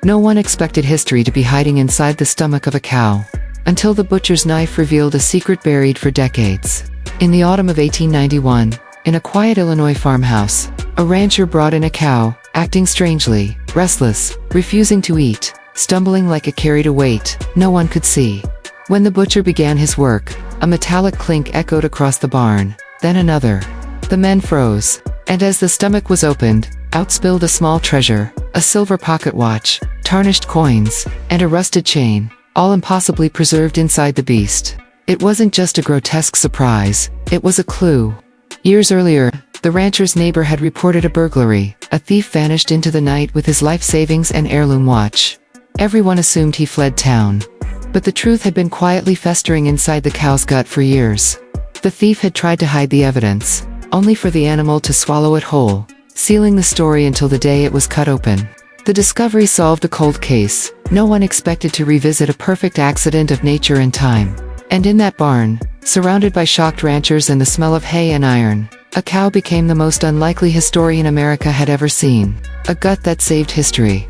No one expected history to be hiding inside the stomach of a cow, until the butcher's knife revealed a secret buried for decades. In the autumn of 1891, in a quiet Illinois farmhouse, a rancher brought in a cow, acting strangely, restless, refusing to eat, stumbling like it carried a weight no one could see. When the butcher began his work, a metallic clink echoed across the barn, then another. The men froze, and as the stomach was opened, out spilled a small treasure, a silver pocket watch, tarnished coins, and a rusted chain, all impossibly preserved inside the beast. It wasn't just a grotesque surprise, it was a clue. Years earlier, the rancher's neighbor had reported a burglary. A thief vanished into the night with his life savings and heirloom watch. Everyone assumed he fled town. But the truth had been quietly festering inside the cow's gut for years. The thief had tried to hide the evidence, only for the animal to swallow it whole, sealing the story until the day it was cut open. The discovery solved a cold case. No one expected to revisit a perfect accident of nature and time. And in that barn, surrounded by shocked ranchers and the smell of hay and iron, a cow became the most unlikely historian America had ever seen. A gut that saved history.